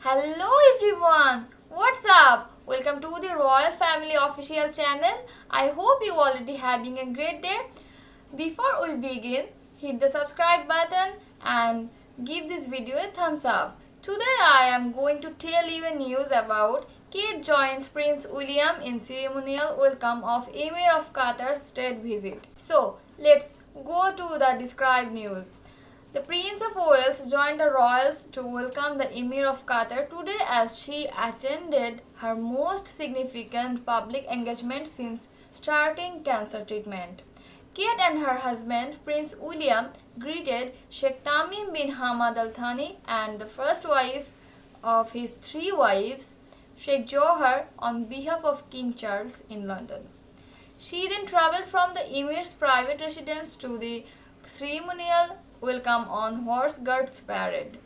Hello everyone, what's up? Welcome to the Royal Family official channel. I hope you already having a great day. Before we begin, hit the subscribe button and give this video a thumbs up. Today I am going to tell you a news about Kate joins Prince William in ceremonial welcome of Emir of Qatar state visit. So let's go to the described news. The Prince of Wales joined the royals to welcome the Emir of Qatar today as she attended her most significant public engagement since starting cancer treatment. Kate and her husband, Prince William, greeted Sheikh Tamim bin Hamad Al Thani and the first wife of his three wives, Sheikh Johar, on behalf of King Charles in London. She then travelled from the Emir's private residence to the ceremonial welcome on horse guards parade.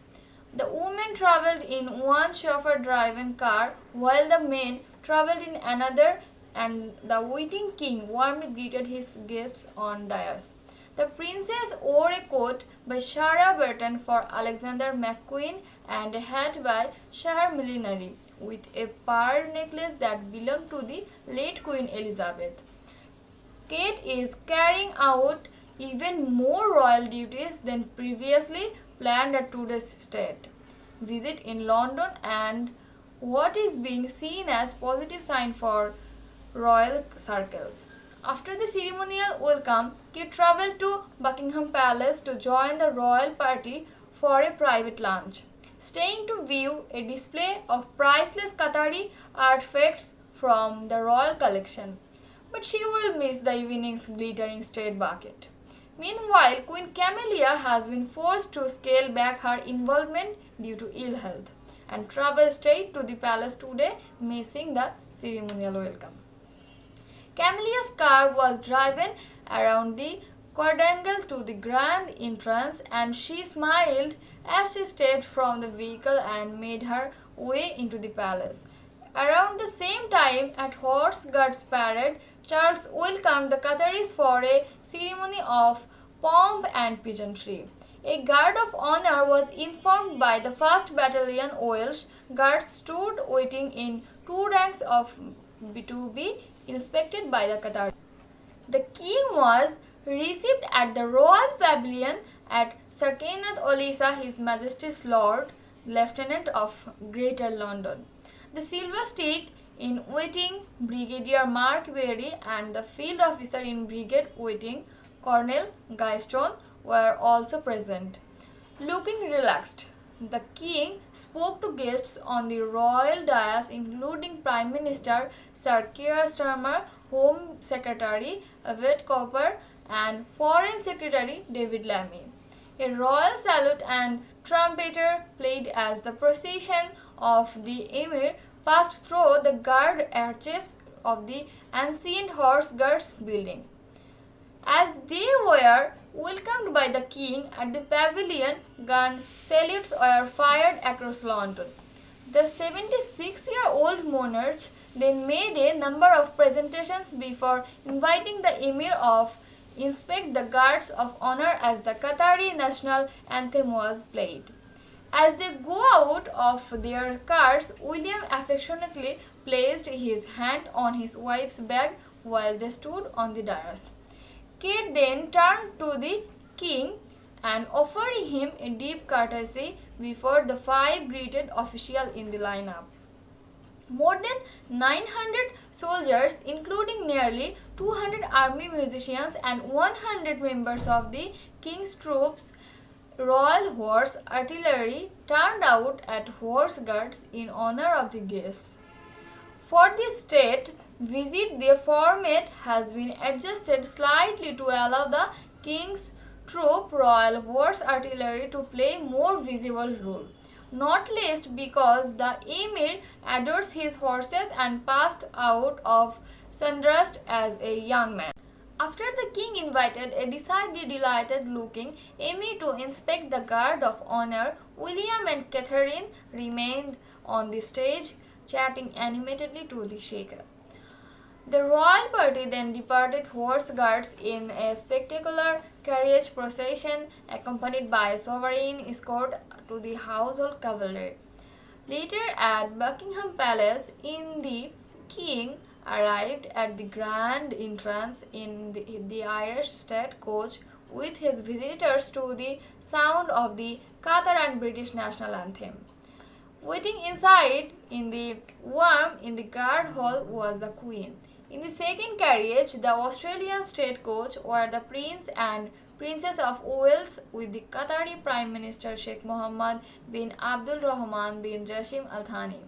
The women travelled in one chauffeur-driven car while the men travelled in another, and the waiting king warmly greeted his guests on dais. The princess wore a coat by Sarah Burton for Alexander McQueen and a hat by Shah Millinery with a pearl necklace that belonged to the late Queen Elizabeth. Kate is carrying out even more royal duties than previously planned at today's state visit in London, and what is being seen as positive sign for royal circles. After the ceremonial welcome, Kate travelled to Buckingham Palace to join the royal party for a private lunch, staying to view a display of priceless Qatari artifacts from the royal collection. But she will miss the evening's glittering state bucket. Meanwhile, Queen Camilla has been forced to scale back her involvement due to ill health and travel straight to the palace today, missing the ceremonial welcome. Camilla's car was driven around the quadrangle to the grand entrance, and she smiled as she stepped from the vehicle and made her way into the palace. Around the same time, at Horse Guards Parade, Charles welcomed the Qataris for a ceremony of pomp and pageantry. A guard of honor was informed by the 1st Battalion Welsh Guards stood waiting in two ranks of to be inspected by the Qataris. The king was received at the Royal Pavilion at Sir Kenneth Olisa, His Majesty's Lord Lieutenant of Greater London. The silver stick in waiting Brigadier Mark Berry and the field officer in brigade waiting Colonel Gayston were also present. Looking relaxed, the king spoke to guests on the royal dais, including Prime Minister Sir Keir Starmer, Home Secretary Yvette Cooper, and Foreign Secretary David Lammy. A royal salute and trumpeter played as the procession of the Emir passed through the guard arches of the ancient Horse Guards building. As they were welcomed by the king at the pavilion, gun salutes were fired across London. The 76-year-old monarch then made a number of presentations before inviting the Emir of inspect the guards of honor as the Qatari national anthem was played. As they go out of their cars, William affectionately placed his hand on his wife's bag while they stood on the dais. Kate then turned to the king and offered him a deep courtesy before the five greeted officials in the lineup. More than 900 soldiers, including nearly 200 army musicians and 100 members of the king's troops, Royal Horse Artillery, turned out at Horse Guards in honor of the guests. For this state visit, the format has been adjusted slightly to allow the king's troop, Royal Horse Artillery, to play more visible role, not least because the Emir adores his horses and passed out of Sandhurst as a young man. After the king invited a decidedly delighted-looking Emir to inspect the guard of honor, William and Catherine remained on the stage, chatting animatedly to the Sheikh. The royal party then departed Horse Guards in a spectacular carriage procession accompanied by a sovereign escort to the household cavalry. Later at Buckingham Palace, the king arrived at the grand entrance in the Irish state coach with his visitors to the sound of the Qatar and British national anthem. Waiting inside in the guard hall was the Queen. In the second carriage, the Australian state coach were the Prince and Princess of Wales with the Qatari Prime Minister Sheikh Mohammed bin Abdul Rahman bin Jassim Al Thani.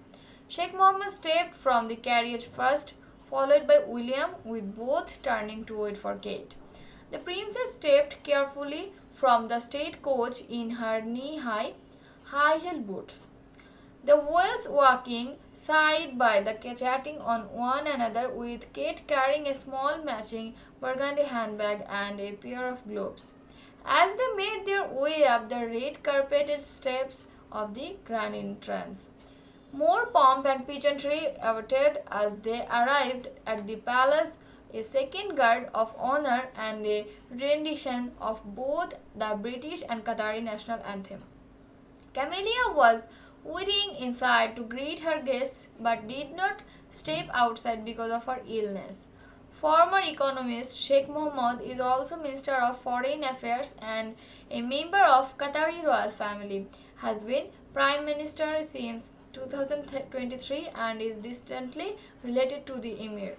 Sheikh Mohammed stepped from the carriage first, followed by William, with both turning to wait for Kate. The princess stepped carefully from the state coach in her knee-high, high-heeled boots. The whales walking side by the chatting on one another, with Kate carrying a small matching burgundy handbag and a pair of gloves. As they made their way up the red carpeted steps of the grand entrance, more pomp and pageantry awaited as they arrived at the palace, a second guard of honor and a rendition of both the British and Qatari national anthem. Camellia was waiting inside to greet her guests but did not step outside because of her illness. Former economist Sheikh Mohammed is also Minister of Foreign Affairs and a member of Qatari royal family, has been Prime Minister since 2023 and is distantly related to the Emir.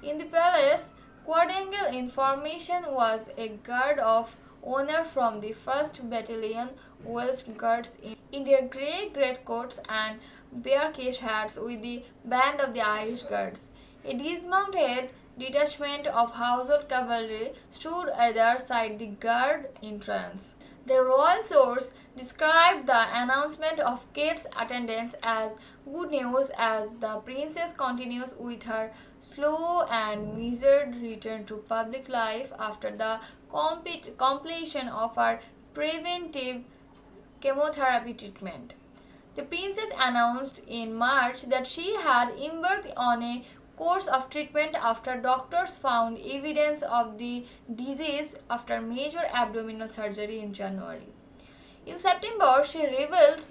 In the palace, quadrangle information was a guard of honor from the 1st Battalion Welsh Guards in their grey greatcoats and bare-case hats with the band of the Irish Guards. A dismounted detachment of household cavalry stood either side the guard entrance. The royal source described the announcement of Kate's attendance as good news as the princess continues with her slow and measured return to public life after the completion of her preventive chemotherapy treatment. The princess announced in March that she had embarked on a course of treatment after doctors found evidence of the disease after major abdominal surgery in January. In September, she revealed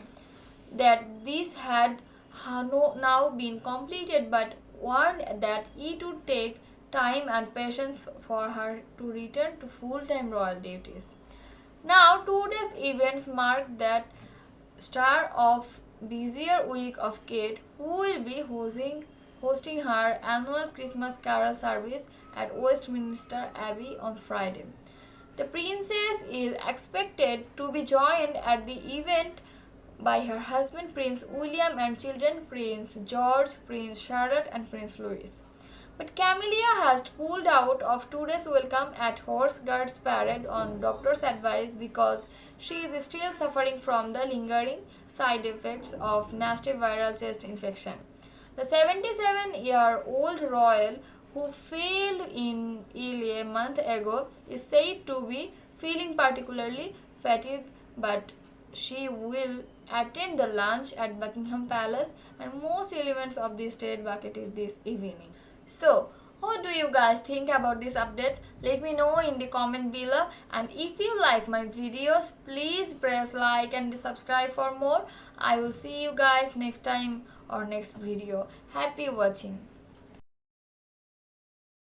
that this had now been completed but warned that it would take time and patience for her to return to full-time royal duties. Now, today's events mark that start of busier week of Kate, who will be hosting her annual Christmas carol service at Westminster Abbey on Friday. The princess is expected to be joined at the event by her husband Prince William and children Prince George, Prince Charlotte and Prince Louis. But Camellia has pulled out of today's welcome at Horse Guards Parade on doctor's advice because she is still suffering from the lingering side effects of nasty viral chest infection. The 77-year-old royal, who fell ill a month ago, is said to be feeling particularly fatigued, but she will attend the lunch at Buckingham Palace and most elements of the state bucket this evening. So, what do you guys think about this update? Let me know in the comment below, and if you like my videos, please press like and subscribe for more. I will see you guys next time or next video. Happy watching.